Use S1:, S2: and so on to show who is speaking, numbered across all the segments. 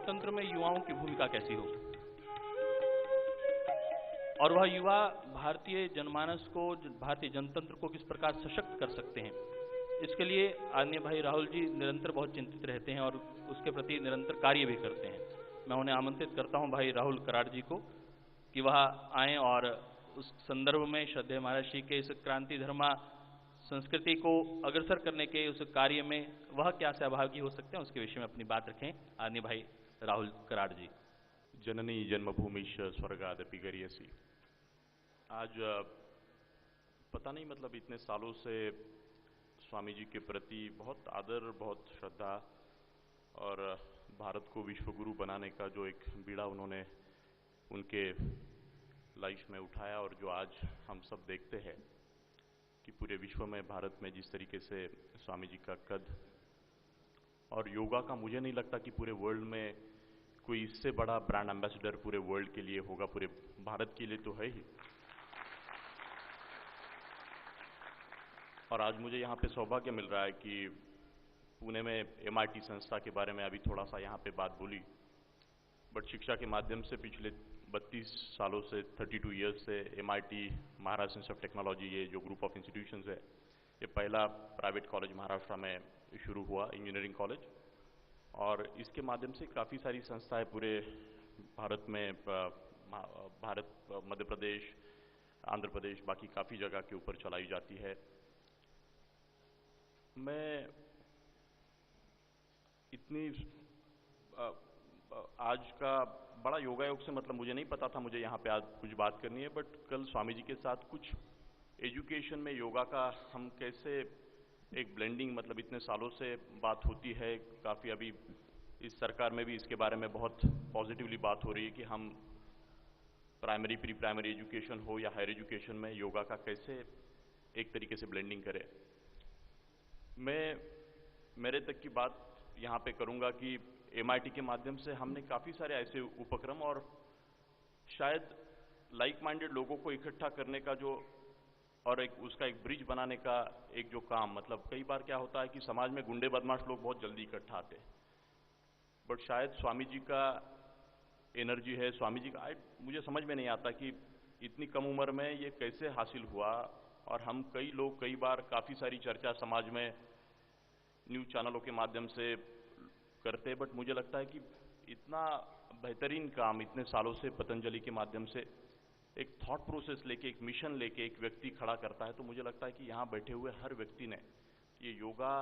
S1: जनतंत्र में युवाओं की भूमिका कैसी हो और वह युवा भारतीय जनमानस को, भारतीय जनतंत्र को किस प्रकार सशक्त कर सकते हैं। इसके लिए आदरणीय भाई राहुल जी निरंतर बहुत चिंतित रहते हैं और उसके प्रति निरंतर कार्य भी करते हैं। मैं उन्हें आमंत्रित करता हूं भाई राहुल कराड़ जी को कि वह आएं और उस संदर्भ में श्रद्धेय महाराज श्री के इस क्रांति धर्मा संस्कृति को अग्रसर करने के उस कार्य में वह क्या सहभागी हो सकते हैं, उसके विषय में अपनी बात रखें आदरणीय भाई राहुल कराड़ जी।
S2: जननी जन्मभूमिश्च स्वर्गादपि गरीयसी। आज पता नहीं मतलब इतने सालों से स्वामी जी के प्रति बहुत आदर, बहुत श्रद्धा और भारत को विश्वगुरु बनाने का जो एक बीड़ा उन्होंने उनके लाइफ में उठाया और जो आज हम सब देखते हैं कि पूरे विश्व में भारत में जिस तरीके से स्वामी जी का कद और योगा का, मुझे नहीं लगता कि पूरे वर्ल्ड में कोई इससे बड़ा ब्रांड एम्बेसडर पूरे वर्ल्ड के लिए होगा, पूरे भारत के लिए तो है ही। और आज मुझे यहाँ पे सौभाग्य मिल रहा है कि पुणे में MIT संस्था के बारे में अभी थोड़ा सा यहाँ पे बात बोली, बट शिक्षा के माध्यम से पिछले 32 सालों से 32 ईयर्स से MIT Maharashtra institute of technology, ये जो ग्रुप ऑफ इंस्टीट्यूशंस है, ये पहला प्राइवेट कॉलेज महाराष्ट्र में शुरू हुआ, इंजीनियरिंग कॉलेज, और इसके माध्यम से काफ़ी सारी संस्थाएं पूरे भारत में, भारत, मध्य प्रदेश, आंध्र प्रदेश, बाकी काफ़ी जगह के ऊपर चलाई जाती है। मैं इतनी आज का बड़ा योगायोग से मतलब मुझे नहीं पता था मुझे यहाँ पे आज कुछ बात करनी है, बट कल स्वामी जी के साथ कुछ एजुकेशन में योगा का हम कैसे एक ब्लेंडिंग, मतलब इतने सालों से बात होती है, काफ़ी अभी इस सरकार में भी इसके बारे में बहुत पॉजिटिवली बात हो रही है कि हम प्राइमरी, प्री प्राइमरी एजुकेशन हो या हायर एजुकेशन में योगा का कैसे एक तरीके से ब्लेंडिंग करें। मैं मेरे तक की बात यहाँ पे करूँगा कि MIT के माध्यम से हमने काफ़ी सारे ऐसे उपक्रम और शायद लाइक माइंडेड लोगों को इकट्ठा करने का जो, और एक उसका एक ब्रिज बनाने का एक जो काम, मतलब कई बार क्या होता है कि समाज में गुंडे बदमाश लोग बहुत जल्दी इकट्ठा आते हैं, बट शायद स्वामी जी का एनर्जी है, स्वामी जी का मुझे समझ में नहीं आता कि इतनी कम उम्र में ये कैसे हासिल हुआ। और हम कई लोग कई बार काफ़ी सारी चर्चा समाज में न्यूज़ चैनलों के माध्यम से करते, बट मुझे लगता है कि इतना बेहतरीन काम इतने सालों से पतंजलि के माध्यम से एक थॉट प्रोसेस लेके, एक मिशन लेके एक व्यक्ति खड़ा करता है, तो मुझे लगता है कि यहाँ बैठे हुए हर व्यक्ति ने ये योगा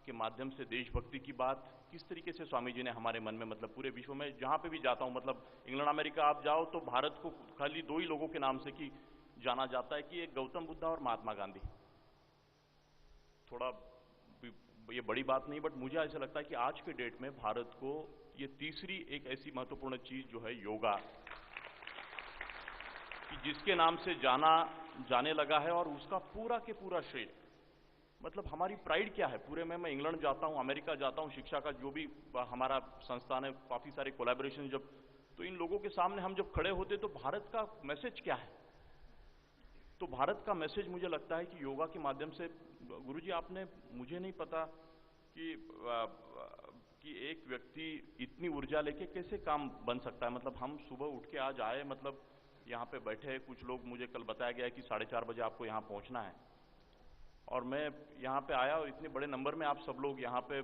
S2: के माध्यम से देशभक्ति की बात किस तरीके से स्वामी जी ने हमारे मन में, मतलब पूरे विश्व में जहाँ पे भी जाता हूँ, मतलब इंग्लैंड अमेरिका आप जाओ तो भारत को खाली 2 ही लोगों के नाम से कि जाना जाता है कि एक गौतम बुद्धा और महात्मा गांधी। थोड़ा ये बड़ी बात नहीं, बट मुझे ऐसा लगता है कि आज के डेट में भारत को ये तीसरी एक ऐसी महत्वपूर्ण चीज जो है योगा, कि जिसके नाम से जाने लगा है, और उसका पूरा के पूरा श्रेय, मतलब हमारी प्राइड क्या है पूरे में। मैं इंग्लैंड जाता हूं, अमेरिका जाता हूं, शिक्षा का जो भी हमारा संस्थान है, काफी सारे कोलैबोरेशन, जब तो इन लोगों के सामने हम जब खड़े होते तो भारत का मैसेज क्या है, तो भारत का मैसेज मुझे लगता है कि योगा के माध्यम से, गुरुजी आपने, मुझे नहीं पता कि एक व्यक्ति इतनी ऊर्जा लेके कैसे काम बन सकता है। मतलब हम सुबह उठ के आज आए, मतलब यहाँ पे बैठे कुछ लोग, मुझे कल बताया गया कि 4:30 बजे आपको यहाँ पहुँचना है, और मैं यहाँ पे आया और इतने बड़े नंबर में आप सब लोग यहाँ पे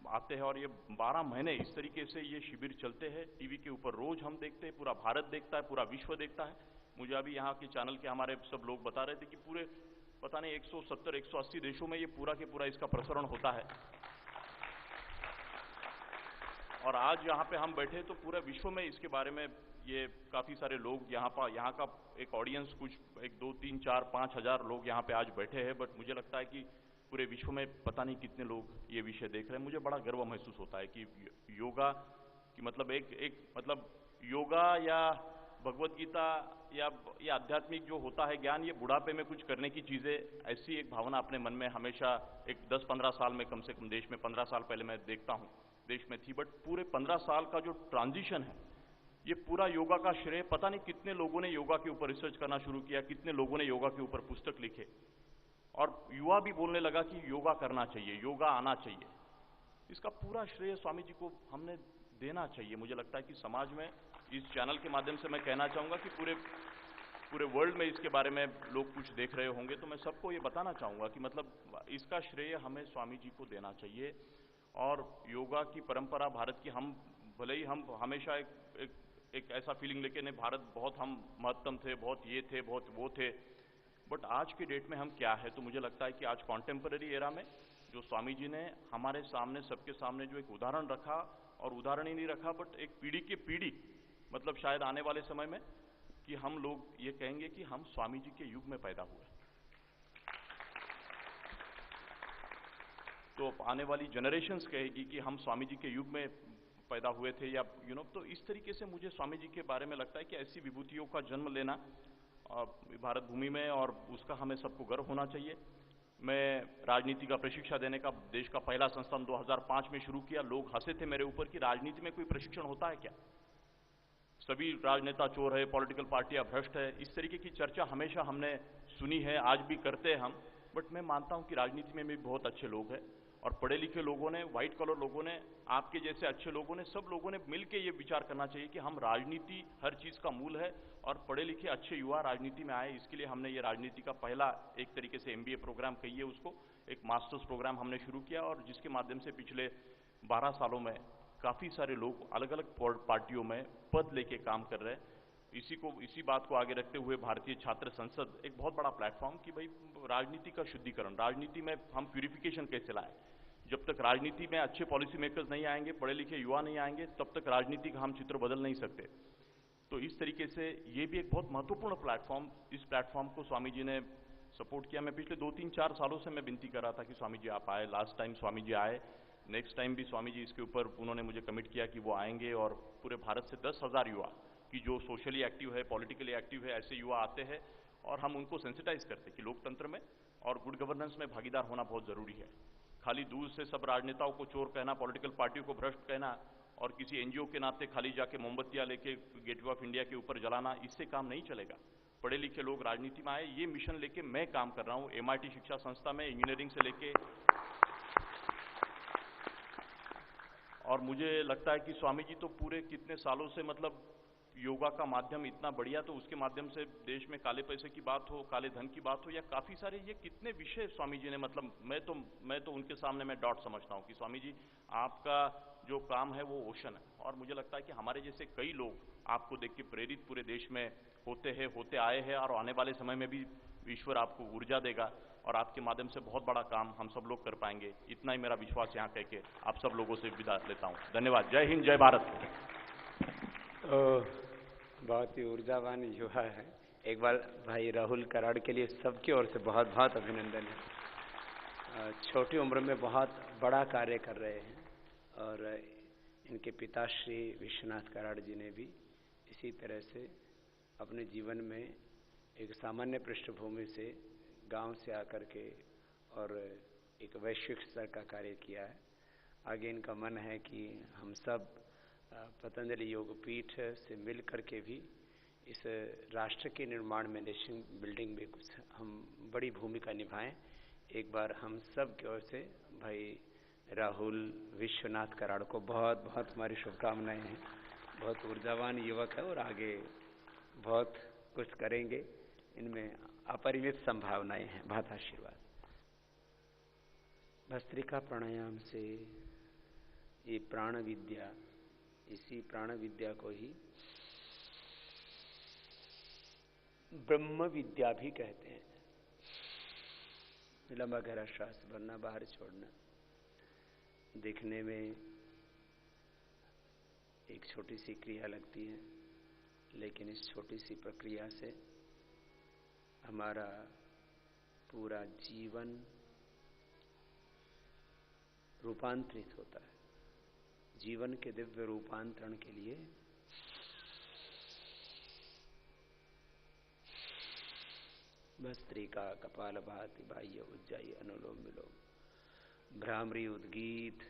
S2: आते हैं, और ये 12 महीने इस तरीके से ये शिविर चलते हैं, टीवी के ऊपर रोज हम देखते हैं, पूरा भारत देखता है, पूरा विश्व देखता है। मुझे अभी यहाँ के चैनल के हमारे सब लोग बता रहे थे कि पूरे पता नहीं 170-180 देशों में ये पूरा के पूरा इसका प्रसारण होता है, और आज यहाँ पे हम बैठे तो पूरे विश्व में इसके बारे में ये काफ़ी सारे लोग यहाँ का एक ऑडियंस, कुछ 1, 2, 3, 4, 5 हज़ार लोग यहाँ पे आज बैठे हैं, बट मुझे लगता है कि पूरे विश्व में पता नहीं कितने लोग ये विषय देख रहे हैं। मुझे बड़ा गर्व महसूस होता है कि योगा की मतलब मतलब योगा या भगवत गीता या ये आध्यात्मिक जो होता है ज्ञान, ये बुढ़ापे में कुछ करने की चीज़ें, ऐसी एक भावना अपने मन में हमेशा एक 10-15 साल में, कम से कम देश में 15 साल पहले मैं देखता हूँ देश में थी, बट पूरे 15 साल का जो ट्रांजिशन है, ये पूरा योगा का श्रेय, पता नहीं कितने लोगों ने योगा के ऊपर रिसर्च करना शुरू किया, कितने लोगों ने योगा के ऊपर पुस्तक लिखे, और युवा भी बोलने लगा कि योगा करना चाहिए, योगा आना चाहिए। इसका पूरा श्रेय स्वामी जी को हमने देना चाहिए। मुझे लगता है कि समाज में इस चैनल के माध्यम से मैं कहना चाहूँगा कि पूरे वर्ल्ड में इसके बारे में लोग कुछ देख रहे होंगे, तो मैं सबको ये बताना चाहूँगा कि मतलब इसका श्रेय हमें स्वामी जी को देना चाहिए। और योगा की परंपरा भारत की, हम भले ही हम हमेशा एक ऐसा फीलिंग लेके नहीं, भारत बहुत हम महत्तम थे, बहुत ये थे, बहुत वो थे, बट आज के डेट में हम क्या है। तो मुझे लगता है कि आज कॉन्टेम्पररी एरा में जो स्वामी जी ने हमारे सामने, सबके सामने जो एक उदाहरण रखा, और उदाहरण ही नहीं रखा बट एक पीढ़ी की पीढ़ी, मतलब शायद आने वाले समय में कि हम लोग ये कहेंगे कि हम स्वामी जी के युग में पैदा हुए। तो आने वाली जनरेशन्स कहेगी कि हम स्वामी जी के युग में पैदा हुए थे, या तो इस तरीके से मुझे स्वामी जी के बारे में लगता है कि ऐसी विभूतियों का जन्म लेना भारत भूमि में, और उसका हमें सबको गर्व होना चाहिए। मैं राजनीति का प्रशिक्षण देने का देश का पहला संस्थान 2005 में शुरू किया। लोग हंसे थे मेरे ऊपर कि राजनीति में कोई प्रशिक्षण होता है क्या, सभी राजनेता चोर है, पॉलिटिकल पार्टियां भ्रष्ट है, इस तरीके की चर्चा हमेशा हमने सुनी है, आज भी करते हैं हम। बट मैं मानता हूं कि राजनीति में भी बहुत अच्छे लोग हैं, और पढ़े लिखे लोगों ने, व्हाइट कॉलर लोगों ने, आपके जैसे अच्छे लोगों ने, सब लोगों ने मिलकर ये विचार करना चाहिए कि हम, राजनीति हर चीज का मूल है, और पढ़े लिखे अच्छे युवा राजनीति में आए। इसके लिए हमने ये राजनीति का पहला एक तरीके से MBA प्रोग्राम कहिए उसको, एक मास्टर्स प्रोग्राम हमने शुरू किया, और जिसके माध्यम से पिछले 12 सालों में काफी सारे लोग अलग अलग पार्टियों में पद लेके काम कर रहे हैं। इसी बात को आगे रखते हुए भारतीय छात्र संसद एक बहुत बड़ा प्लेटफॉर्म कि भाई राजनीति का शुद्धिकरण, राजनीति में हम प्यूरिफिकेशन कैसे लाए। जब तक राजनीति में अच्छे पॉलिसी मेकर्स नहीं आएंगे, पढ़े लिखे युवा नहीं आएंगे, तब तक राजनीति का हम चित्र बदल नहीं सकते। तो इस तरीके से ये भी एक बहुत महत्वपूर्ण प्लेटफॉर्म, इस प्लेटफॉर्म को स्वामी जी ने सपोर्ट किया। मैं पिछले 2-3-4 सालों से मैं विनती कर रहा था कि स्वामी जी आप आए। लास्ट टाइम स्वामी जी आए, नेक्स्ट टाइम भी स्वामी जी इसके ऊपर उन्होंने मुझे कमिट किया कि वो आएंगे, और पूरे भारत से 10,000 युवा कि जो सोशली एक्टिव है, पॉलिटिकली एक्टिव है, ऐसे युवा आते हैं, और हम उनको सेंसिटाइज करते हैं कि लोकतंत्र में और गुड गवर्नेंस में भागीदार होना बहुत जरूरी है। खाली दूर से सब राजनेताओं को चोर कहना, पॉलिटिकल पार्टियों को भ्रष्ट कहना, और किसी NGO के नाते खाली जाके मोमबत्तियां लेके गेटवे ऑफ इंडिया के ऊपर जलाना, इससे काम नहीं चलेगा। पढ़े लिखे लोग राजनीति में आए, ये मिशन लेके मैं काम कर रहा हूं। MIT शिक्षा संस्था में इंजीनियरिंग से लेके, और मुझे लगता है कि स्वामी जी तो पूरे कितने सालों से, मतलब योगा का माध्यम इतना बढ़िया, तो उसके माध्यम से देश में काले पैसे की बात हो, काले धन की बात हो, या काफी सारे ये कितने विषय स्वामी जी ने, मतलब मैं तो उनके सामने मैं डॉट समझता हूँ कि स्वामी जी आपका जो काम है वो ओशन है। और मुझे लगता है कि हमारे जैसे कई लोग आपको देख के प्रेरित पूरे देश में होते आए हैं, और आने वाले समय में भी ईश्वर आपको ऊर्जा देगा, और आपके माध्यम से बहुत बड़ा काम हम सब लोग कर पाएंगे। इतना ही मेरा विश्वास यहाँ कह के आप सब लोगों से विदा लेता हूँ। धन्यवाद। जय हिंद, जय भारत।
S3: बहुत ही ऊर्जावान युवा है। एक बार भाई राहुल कराड़ के लिए सबकी ओर से बहुत बहुत अभिनंदन है। छोटी उम्र में बहुत बड़ा कार्य कर रहे हैं, और इनके पिता श्री विश्वनाथ कराड़ जी ने भी इसी तरह से अपने जीवन में एक सामान्य पृष्ठभूमि से, गांव से आकर के, और एक वैश्विक स्तर का कार्य किया है। आगे इनका मन है कि हम सब पतंजलि योगपीठ से मिल करके भी इस राष्ट्र के निर्माण में, नेशन बिल्डिंग में कुछ हम बड़ी भूमिका निभाएं। एक बार हम सब की ओर से भाई राहुल विश्वनाथ कराड़ को बहुत बहुत हमारी शुभकामनाएं हैं। बहुत ऊर्जावान युवक है, और आगे बहुत कुछ करेंगे, इनमें अपरिमित संभावनाएं हैं। बहुत आशीर्वाद। भस्त्रिका प्राणायाम से ये प्राण विद्या, इसी प्राण विद्या को ही ब्रह्म विद्या भी कहते हैं। लंबा गहरा श्वास भरना, बाहर छोड़ना। देखने में एक छोटी सी क्रिया लगती है, लेकिन इस छोटी सी प्रक्रिया से हमारा पूरा जीवन रूपांतरित होता है। जीवन के दिव्य रूपांतरण के लिए भस्त्रिका, कपालभाति, बाह्य उज्जाई, अनुलोम विलोम, भ्रामरी, उद्गीत,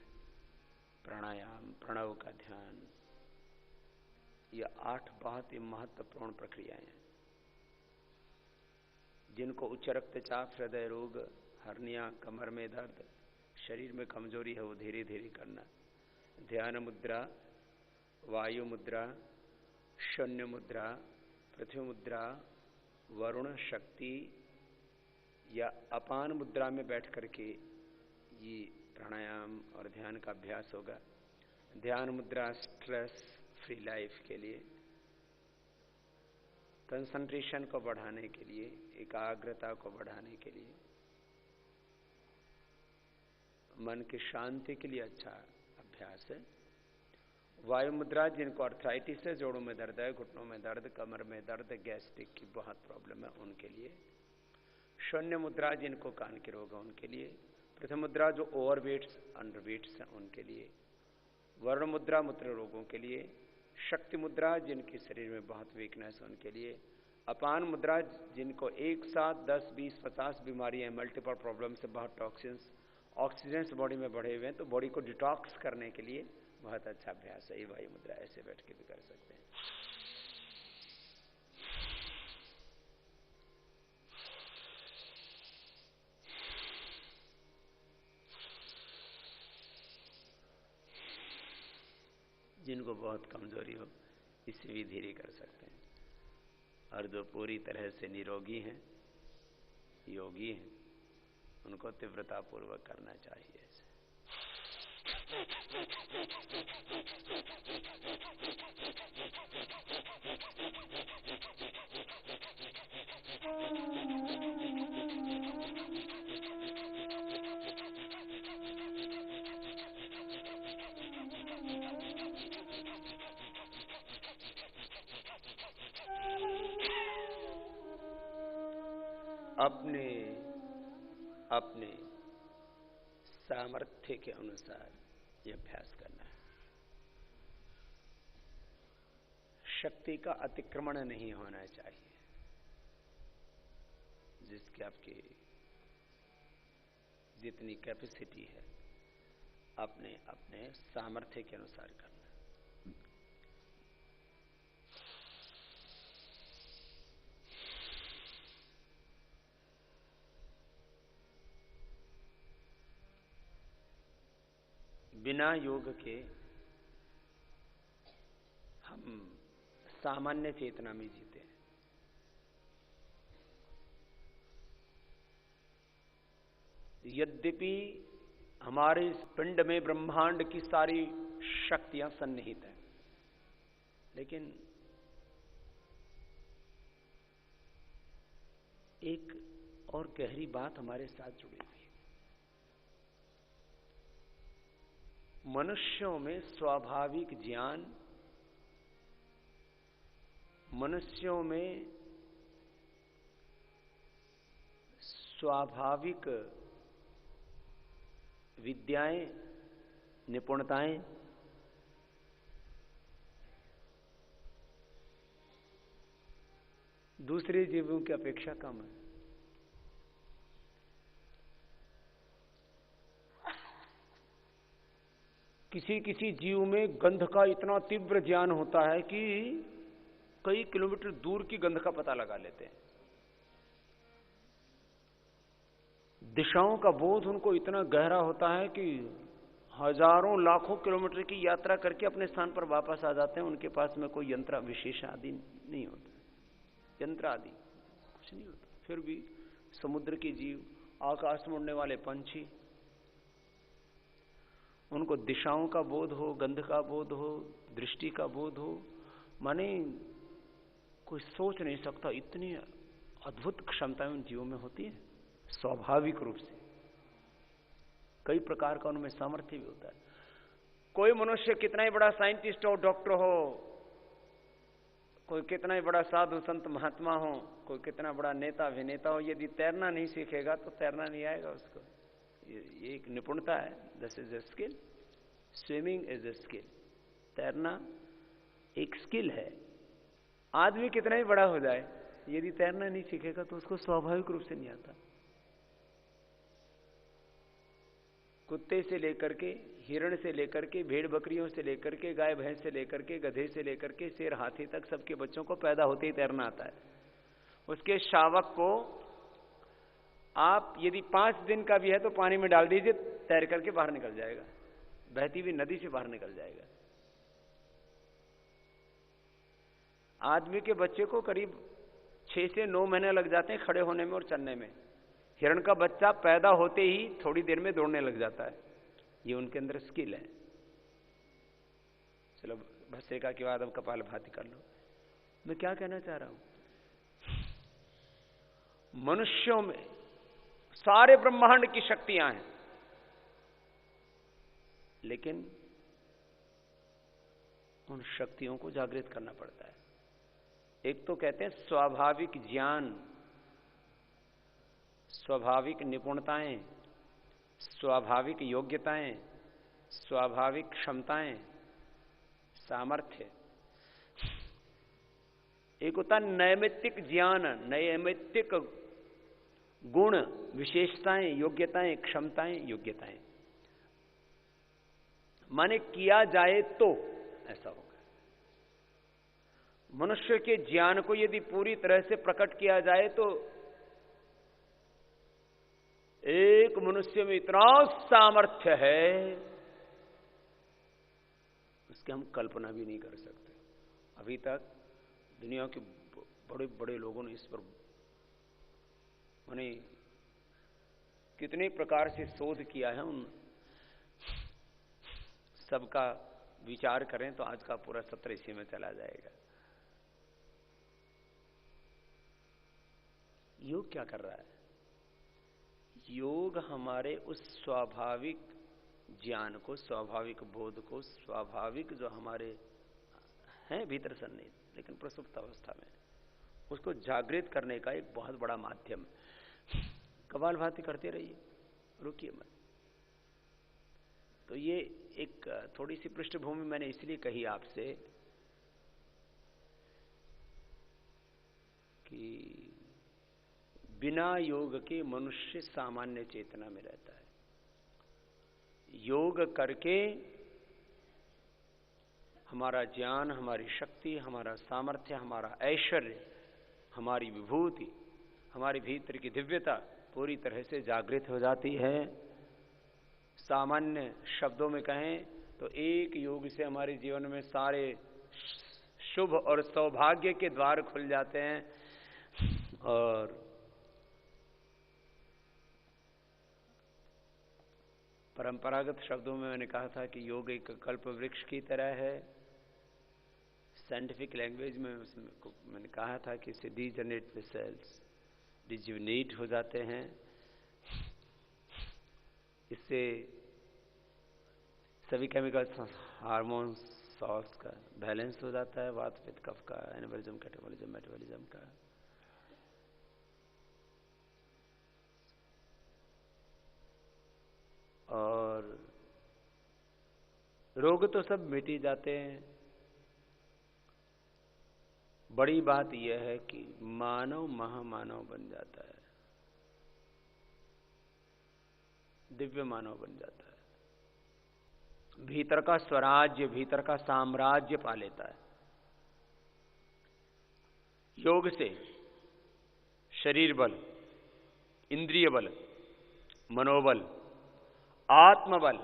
S3: प्राणायाम, प्रणव का ध्यान, ये 8 बहुत ही महत्वपूर्ण प्रक्रियाएं हैं, जिनको उच्च रक्तचाप, हृदय रोग, हर्निया, कमर में दर्द, शरीर में कमजोरी है, वो धीरे धीरे करना। ध्यान मुद्रा वायु मुद्रा, शून्य मुद्रा, पृथ्वी मुद्रा, वरुण शक्ति या अपान मुद्रा में बैठ करके ये प्राणायाम और ध्यान का अभ्यास होगा। ध्यान मुद्रा स्ट्रेस फ्री लाइफ के लिए, कंसंट्रेशन को बढ़ाने के लिए, एकाग्रता को बढ़ाने के लिए, मन की शांति के लिए अच्छा अभ्यास है। वायु मुद्रा जिनको अर्थराइटिस है, जोड़ों में दर्द है, घुटनों में दर्द, कमर में दर्द, गैस्ट्रिक की बहुत प्रॉब्लम है उनके लिए। शून्य मुद्रा जिनको कान के रोग है उनके लिए। प्रथम मुद्रा जो ओवरवेट्स अंडरवेट्स हैं उनके लिए। वर्ण मुद्रा मूत्र रोगों के लिए। शक्ति मुद्रा जिनके शरीर में बहुत वीकनेस है उनके लिए। अपान मुद्रा जिनको एक साथ 10, 20, 50 बीमारियां, मल्टीपल प्रॉब्लम से बहुत टॉक्सिन्स, ऑक्सीजन बॉडी में बढ़े हुए हैं, तो बॉडी को डिटॉक्स करने के लिए बहुत अच्छा अभ्यास है। ये वायु मुद्रा ऐसे बैठ के भी कर सकते हैं। जिनको बहुत कमजोरी हो इसे भी धीरे कर सकते हैं, और जो पूरी तरह से निरोगी हैं, योगी हैं, उनको तीव्रता पूर्वक करना चाहिए। अपने अपने सामर्थ्य के अनुसार ये अभ्यास करना है। शक्ति का अतिक्रमण नहीं होना चाहिए, जिसकी आपकी जितनी कैपेसिटी है अपने अपने सामर्थ्य के अनुसार करना। बिना योग के हम सामान्य चेतना में जीते हैं। यद्यपि हमारे इस पिंड में ब्रह्मांड की सारी शक्तियां सन्निहित हैं, लेकिन एक और गहरी बात हमारे साथ जुड़ी हुई है। मनुष्यों में स्वाभाविक ज्ञान, मनुष्यों में स्वाभाविक विद्याएं, निपुणताएं दूसरे जीवों की अपेक्षा कम है। किसी किसी जीव में गंध का इतना तीव्र ज्ञान होता है कि कई किलोमीटर दूर की गंध का पता लगा लेते हैं। दिशाओं का बोध उनको इतना गहरा होता है कि हजारों लाखों किलोमीटर की यात्रा करके अपने स्थान पर वापस आ जाते हैं। उनके पास में कोई यंत्र विशेष आदि नहीं होता, यंत्र आदि कुछ नहीं होता। फिर भी समुद्र के जीव, आकाश में उड़ने वाले पंछी, उनको दिशाओं का बोध हो, गंध का बोध हो, दृष्टि का बोध हो, माने कोई सोच नहीं सकता इतनी अद्भुत क्षमताएं उन जीवों में होती है। स्वाभाविक रूप से कई प्रकार का उनमें सामर्थ्य भी होता है। कोई मनुष्य कितना ही बड़ा साइंटिस्ट हो, डॉक्टर हो, कोई कितना ही बड़ा साधु संत महात्मा हो, कोई कितना बड़ा नेता अभिनेता हो, यदि तैरना नहीं सीखेगा तो तैरना नहीं आएगा उसको। ये एक निपुणता है। This is a skill. Swimming is a skill. तैरना एक स्किल है। आदमी कितना ही बड़ा हो जाए, यदि तैरना नहीं सीखेगा तो उसको स्वाभाविक रूप से नहीं आता। कुत्ते से लेकर के, हिरण से लेकर के, भेड़ बकरियों से लेकर के, गाय भैंस से लेकर के, गधे से लेकर के, शेर हाथी तक सबके बच्चों को पैदा होते ही तैरना आता है। उसके शावक को आप यदि 5 दिन का भी है तो पानी में डाल दीजिए, तैर करके बाहर निकल जाएगा, बहती हुई नदी से बाहर निकल जाएगा। आदमी के बच्चे को करीब 6 से 9 महीने लग जाते हैं खड़े होने में और चलने में। हिरण का बच्चा पैदा होते ही थोड़ी देर में दौड़ने लग जाता है। ये उनके अंदर स्किल है। चलो भस्त्रिका के बाद अब कपालभाति कर लो। मैं क्या कहना चाह रहा हूं, मनुष्यों में सारे ब्रह्मांड की शक्तियां हैं, लेकिन उन शक्तियों को जागृत करना पड़ता है। एक तो कहते हैं स्वाभाविक ज्ञान, स्वाभाविक निपुणताएं, स्वाभाविक योग्यताएं, स्वाभाविक क्षमताएं, सामर्थ्य। एक होता नैमित्तिक ज्ञान, नैमित्तिक गुण, विशेषताएं, योग्यताएं, क्षमताएं, योग्यताएं। माने किया जाए तो ऐसा होगा। मनुष्य के ज्ञान को यदि पूरी तरह से प्रकट किया जाए तो एक मनुष्य में इतना सामर्थ्य है, उसकी हम कल्पना भी नहीं कर सकते। अभी तक दुनिया के बड़े बड़े लोगों ने इस पर माने कितने प्रकार से शोध किया है, उन सबका विचार करें तो आज का पूरा सत्र इसी में चला जाएगा। योग क्या कर रहा है? योग हमारे उस स्वाभाविक ज्ञान को, स्वाभाविक बोध को, स्वाभाविक जो हमारे हैं भीतर सन्निहित लेकिन प्रसुप्त अवस्था में, उसको जागृत करने का एक बहुत बड़ा माध्यम है। कपालभाति करते रहिए, रुकिए मत। तो ये एक थोड़ी सी पृष्ठभूमि मैंने इसलिए कही आपसे कि बिना योग के मनुष्य सामान्य चेतना में रहता है। योग करके हमारा ज्ञान, हमारी शक्ति, हमारा सामर्थ्य, हमारा ऐश्वर्य, हमारी विभूति, हमारे भीतर की दिव्यता पूरी तरह से जागृत हो जाती है। सामान्य शब्दों में कहें तो एक योग से हमारे जीवन में सारे शुभ और सौभाग्य के द्वार खुल जाते हैं। और परंपरागत शब्दों में मैंने कहा था कि योग एक कल्प वृक्ष की तरह है। साइंटिफिक लैंग्वेज में मैंने कहा था कि इससे डीजनरेट सेल्स रिजुविनेट हो जाते हैं। इससे सभी केमिकल्स, हार्मोन्स, सॉल्स का बैलेंस हो जाता है, वात पित्त कफ का, एनाबॉलिज्म, कैटाबॉलिज्म, मेटाबॉलिज्म का। और रोग तो सब मिट ही जाते हैं। बड़ी बात यह है कि मानव महामानव बन जाता है, दिव्य मानव बन जाता है, भीतर का स्वराज्य, भीतर का साम्राज्य पा लेता है। योग से शरीर बल, इंद्रिय बल, मनोबल, आत्मबल,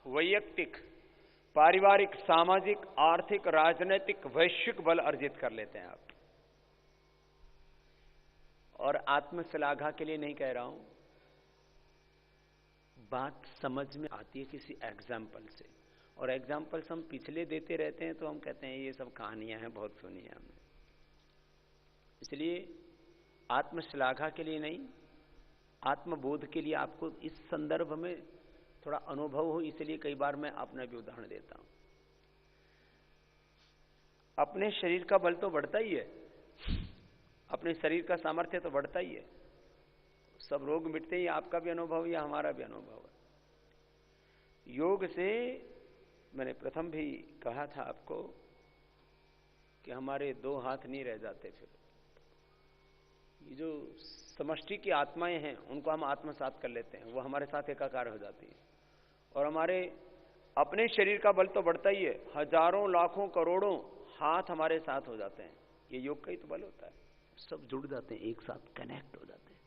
S3: वैयक्तिक, पारिवारिक, सामाजिक, आर्थिक, राजनीतिक, वैश्विक बल अर्जित कर लेते हैं आप। और आत्मश्लाघा के लिए नहीं कह रहा हूं, बात समझ में आती है किसी एग्जाम्पल से। और एग्जाम्पल्स हम पिछले देते रहते हैं तो हम कहते हैं ये सब कहानियां हैं, बहुत सुनी है हमने। इसलिए आत्मश्लाघा के लिए नहीं, आत्मबोध के लिए आपको इस संदर्भ में थोड़ा अनुभव हो, इसलिए कई बार मैं अपना भी उदाहरण देता हूं। अपने शरीर का बल तो बढ़ता ही है, अपने शरीर का सामर्थ्य तो बढ़ता ही है। सब रोग मिटते ही आपका भी अनुभव या हमारा भी अनुभव है। योग से मैंने प्रथम भी कहा था आपको कि हमारे 2 हाथ नहीं रह जाते। फिर ये जो समष्टि की आत्माएं हैं उनको हम आत्मसात कर लेते हैं, वो हमारे साथ एकाकार हो जाती है। और हमारे अपने शरीर का बल तो बढ़ता ही है, हजारों लाखों करोड़ों हाथ हमारे साथ हो जाते हैं। ये योग का ही तो बल होता है, सब जुड़ जाते हैं, एक साथ कनेक्ट हो जाते हैं।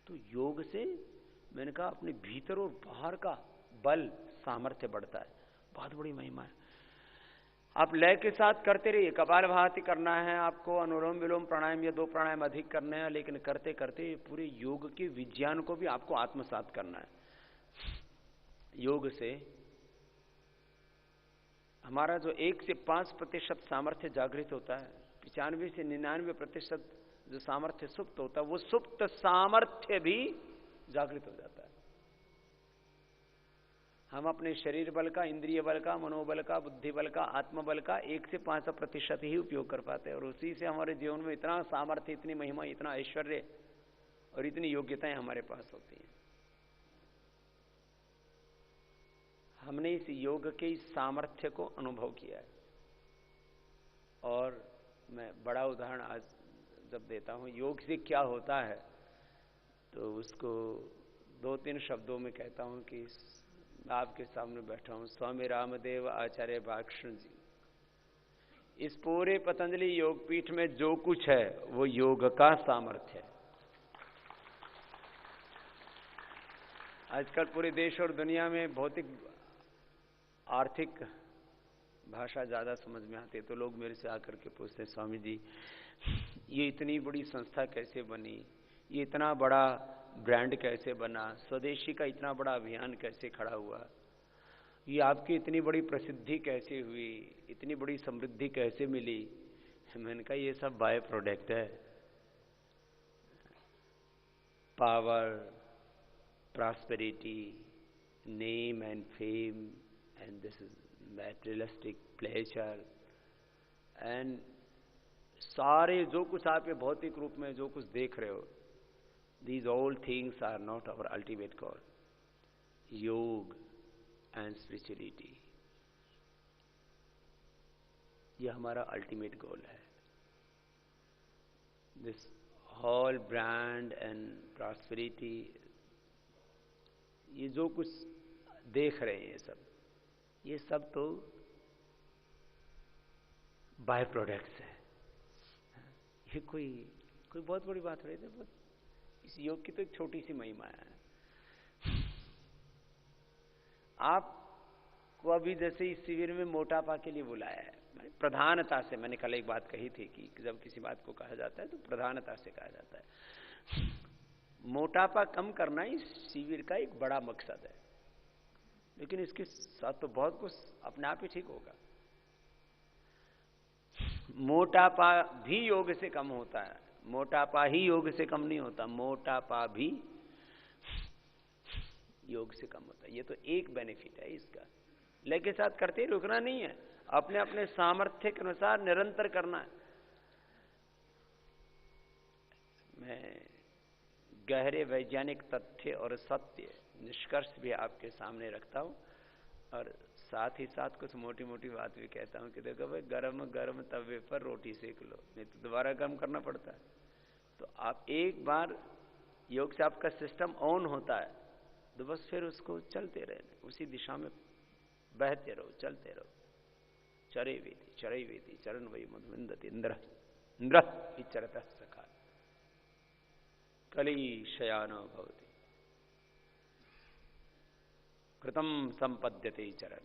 S3: तो योग से मैंने कहा अपने भीतर और बाहर का बल, सामर्थ्य बढ़ता है। बहुत बड़ी महिमा है। आप लय के साथ करते रहिए। कपालभाति करना है आपको, अनुलोम विलोम प्राणायाम या 2 प्राणायाम अधिक करने हैं, लेकिन करते करते पूरे योग के विज्ञान को भी आपको आत्मसात करना है। योग से हमारा जो 1 से 5% सामर्थ्य जागृत होता है, 95 से 99% जो सामर्थ्य सुप्त होता है, वो सुप्त सामर्थ्य भी जागृत हो जाता है। हम अपने शरीर बल का, इंद्रिय बल का, मनोबल का, बुद्धि बल का, आत्मबल का 1 से 5% ही उपयोग कर पाते हैं, और उसी से हमारे जीवन में इतना सामर्थ्य, इतनी महिमा, इतना ऐश्वर्य और इतनी योग्यताएं हमारे पास होती हैं। हमने इस योग के इस सामर्थ्य को अनुभव किया है। और मैं बड़ा उदाहरण आज जब देता हूं योग से क्या होता है, तो उसको 2-3 शब्दों में कहता हूं कि आपके सामने बैठा हूं स्वामी रामदेव आचार्य भागकृष्ण जी। इस पूरे पतंजलि योगपीठ में जो कुछ है वो योग का सामर्थ्य है। आजकल पूरे देश और दुनिया में भौतिक आर्थिक भाषा ज्यादा समझ में आती है, तो लोग मेरे से आकर के पूछते हैं स्वामी जी ये इतनी बड़ी संस्था कैसे बनी, ये इतना बड़ा ब्रांड कैसे बना, स्वदेशी का इतना बड़ा अभियान कैसे खड़ा हुआ, ये आपकी इतनी बड़ी प्रसिद्धि कैसे हुई, इतनी बड़ी समृद्धि कैसे मिली। मैंने कहा ये सब बाय प्रोडक्ट है। Power, prosperity, name and fame, and this is materialistic pleasure, and सारे जो कुछ आप ये भौतिक रूप में जो कुछ देख रहे हो, these all things are not our ultimate goal. योग and spirituality ये हमारा अल्टीमेट गोल है। This whole brand and prosperity, ये जो कुछ देख रहे हैं ये सब तो बाय प्रोडक्ट्स है। ये कोई बहुत बड़ी बात नहीं है, इस योग की तो एक छोटी सी महिमा है। आपको अभी जैसे इस शिविर में मोटापा के लिए बुलाया है, प्रधानता से, मैंने कल एक बात कही थी कि जब किसी बात को कहा जाता है तो प्रधानता से कहा जाता है। मोटापा कम करना इस शिविर का एक बड़ा मकसद है, लेकिन इसके साथ तो बहुत कुछ अपने आप ही ठीक होगा। मोटापा भी योग से कम होता है, मोटापा ही योग से कम नहीं होता, मोटापा भी योग से कम होता है। ये तो एक बेनिफिट है इसका। लय के साथ करते ही रुकना नहीं है, अपने अपने सामर्थ्य के अनुसार निरंतर करना है। मैं गहरे वैज्ञानिक तथ्य और सत्य निष्कर्ष भी आपके सामने रखता हूं, और साथ ही साथ कुछ मोटी मोटी बात भी कहता हूं कि देखो भाई, गरम गरम तवे पर रोटी सेक लो, नहीं तो दोबारा गर्म करना पड़ता है। तो आप एक बार योग से आपका सिस्टम ऑन होता है तो बस फिर उसको चलते रहना, उसी दिशा में बहते रहो, चलते रहो। चरे वेदी चरण वही मधुविंदति इंद्र इंद्र इचरत सखा कली शयानो भवति कृतम संपद्यते चरण।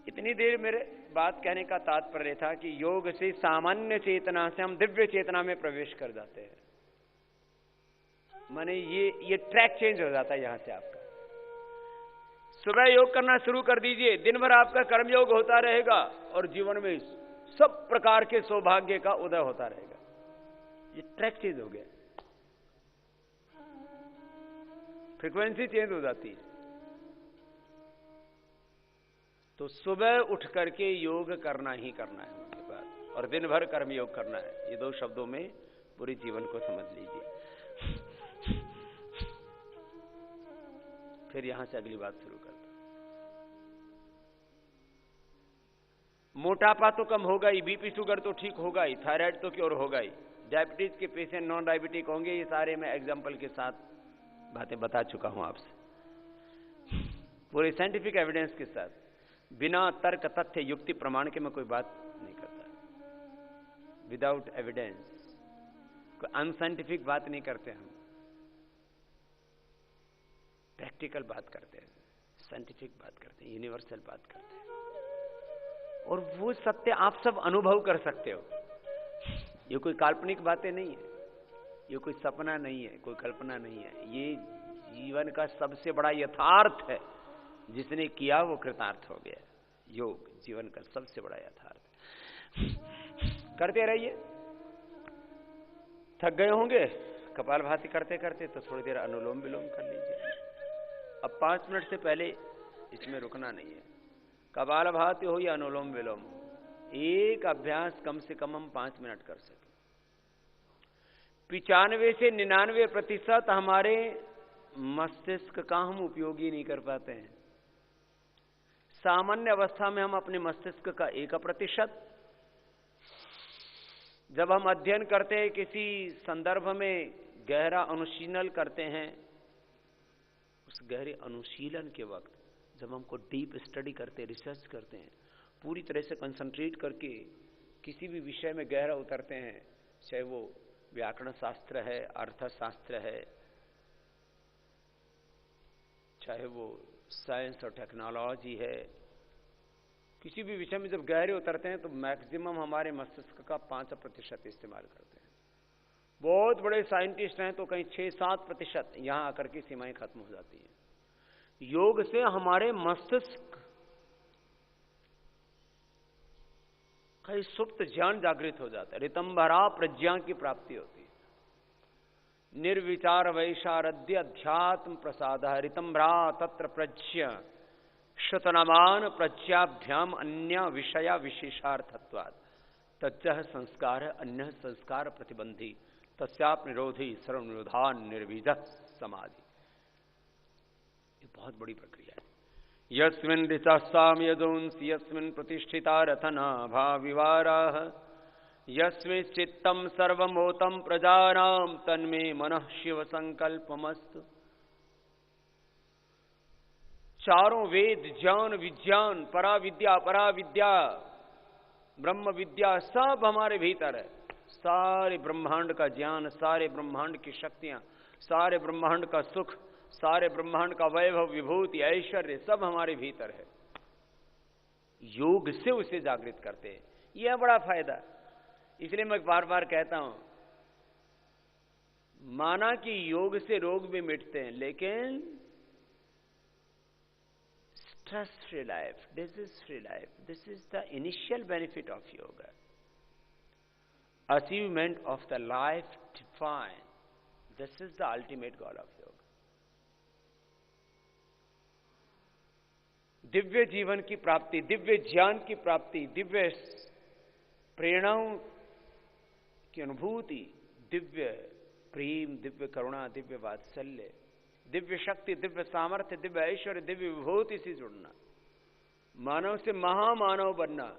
S3: इतनी देर मेरे बात कहने का तात्पर्य था कि योग से सामान्य चेतना से हम दिव्य चेतना में प्रवेश कर जाते हैं। माने ये ट्रैक चेंज हो जाता है यहां से आपका। सुबह योग करना शुरू कर दीजिए, दिन भर आपका कर्मयोग होता रहेगा और जीवन में सब प्रकार के सौभाग्य का उदय होता रहेगा। ये ट्रैक चेंज हो गया, फ्रीक्वेंसी चेंज हो जाती है। तो सुबह उठ करके योग करना ही करना है उनके पास, और दिन भर कर्मयोग करना है। ये 2 शब्दों में पूरे जीवन को समझ लीजिए। फिर यहां से अगली बात शुरू करता। मोटापा तो कम होगा ही, बीपी शुगर तो ठीक होगा ही, थायराइड तो क्योर होगा ही, डायबिटीज के पेशेंट नॉन डायबिटिक होंगे। ये सारे मैं एग्जाम्पल के साथ बातें बता चुका हूं आपसे, पूरे साइंटिफिक एविडेंस के साथ, बिना तर्क तथ्य युक्ति प्रमाण के मैं कोई बात नहीं करता। विदाउट एविडेंस कोई अनसाइंटिफिक बात नहीं करते हम। प्रैक्टिकल बात करते हैं, साइंटिफिक बात करते हैं, यूनिवर्सल बात करते हैं, और वो सत्य आप सब अनुभव कर सकते हो। ये कोई काल्पनिक बातें नहीं है, ये कोई सपना नहीं है, कोई कल्पना नहीं है, ये जीवन का सबसे बड़ा यथार्थ है। जिसने किया वो कृतार्थ हो गया। योग जीवन का सबसे बड़ा यथार्थ है। करते रहिए। थक गए होंगे कपालभाति करते करते, तो थोड़ी देर अनुलोम विलोम कर लीजिए। अब 5 मिनट से पहले इसमें रुकना नहीं है। कपालभाति हो या अनुलोम विलोम हो, एक अभ्यास कम से कम हम 5 मिनट कर सकें। 95 से 99% हमारे मस्तिष्क का हम उपयोग ही नहीं कर पाते हैं। सामान्य अवस्था में हम अपने मस्तिष्क का 1%, जब हम अध्ययन करते हैं, किसी संदर्भ में गहरा अनुशीलन करते हैं, उस गहरे अनुशीलन के वक्त जब हमको डीप स्टडी करते हैं, रिसर्च करते हैं, पूरी तरह से कंसंट्रेट करके किसी भी विषय में गहरा उतरते हैं, चाहे वो व्याकरण शास्त्र है, अर्थशास्त्र है, चाहे वो साइंस और टेक्नोलॉजी है, किसी भी विषय में जब गहरे उतरते हैं तो मैक्सिमम हमारे मस्तिष्क का 5% इस्तेमाल करते हैं। बहुत बड़े साइंटिस्ट हैं तो कहीं 6-7% यहां आकर की सीमाएं खत्म हो जाती हैं। योग से हमारे मस्तिष्क का सुप्त ज्ञान जागृत हो जाता है, ऋतंभरा प्रज्ञा की प्राप्ति होती है। निर्विचार वैशारद्य अध्यात्म प्रसाद ऋतंभरा तत्र प्रज्ञ शतनमान प्रज्ञाभ्याम अन्य विषया विशेषार्थत्वात् तज्जः संस्कार अन्य संस्कार प्रतिबंधी तस्याप निरोधी सर्वनिरोधान निर्वीज समाधि। ये बहुत बड़ी प्रक्रिया है। यस्मिन् ऋचास्साम यदोंसि यस्मिन् प्रतिष्ठिता रथना भाविवाराः यस्मिन् चित्तम सर्वमोतम प्रजानाम तन्मे मनः शिव संकल्पमस्तु। चारों वेद, ज्ञान, विज्ञान, पराविद्या, पराविद्या, ब्रह्म विद्या सब हमारे भीतर है। सारे ब्रह्मांड का ज्ञान, सारे ब्रह्मांड की शक्तियां, सारे ब्रह्मांड का सुख, सारे ब्रह्मांड का वैभव, विभूति, ऐश्वर्य सब हमारे भीतर है। योग से उसे जागृत करते हैं। यह है बड़ा फायदा। इसलिए मैं बार बार कहता हूं, माना कि योग से रोग भी मिटते हैं, लेकिन stress-free life, disease-free life, this is the initial benefit of yoga. Achievement of the life defined, this is the ultimate goal of yoga. Divya जीवन की प्राप्ति, दिव्य ज्ञान की प्राप्ति, दिव्य प्रेरणाओं की अनुभूति, दिव्य प्रेम, दिव्य करुणा, दिव्य वात्सल्य, दिव्य शक्ति, दिव्य सामर्थ्य, दिव्य ऐश्वर्य, दिव्य विभूति से जुड़ना, मानव से महामानव बनना,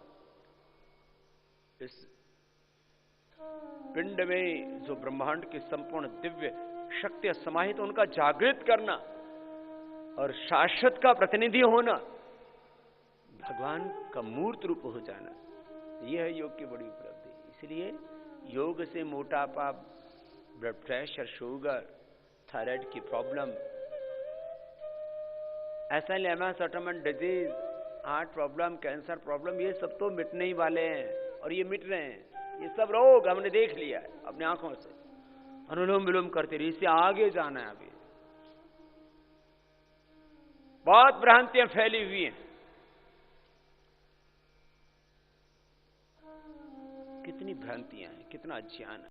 S3: इस पिंड में जो ब्रह्मांड की संपूर्ण दिव्य शक्तियां समाहित, उनका जागृत करना और शाश्वत का प्रतिनिधि होना, भगवान का मूर्त रूप हो जाना, यह है योग की बड़ी उपलब्धि। इसलिए योग से मोटापा, ब्लड प्रेशर, शुगर, थायराइड की problem, SLMS, autoimmune disease, heart problem, cancer problem, ये सब तो मिटने ही वाले हैं और ये मिट रहे हैं। ये सब रोग हमने देख लिया है अपनी आंखों से। अनुलोम विलोम करते रहिए, इससे आगे जाना है। अभी बहुत भ्रांतियां फैली हुई हैं। कितनी भ्रांतियां हैं, कितना अज्ञान है।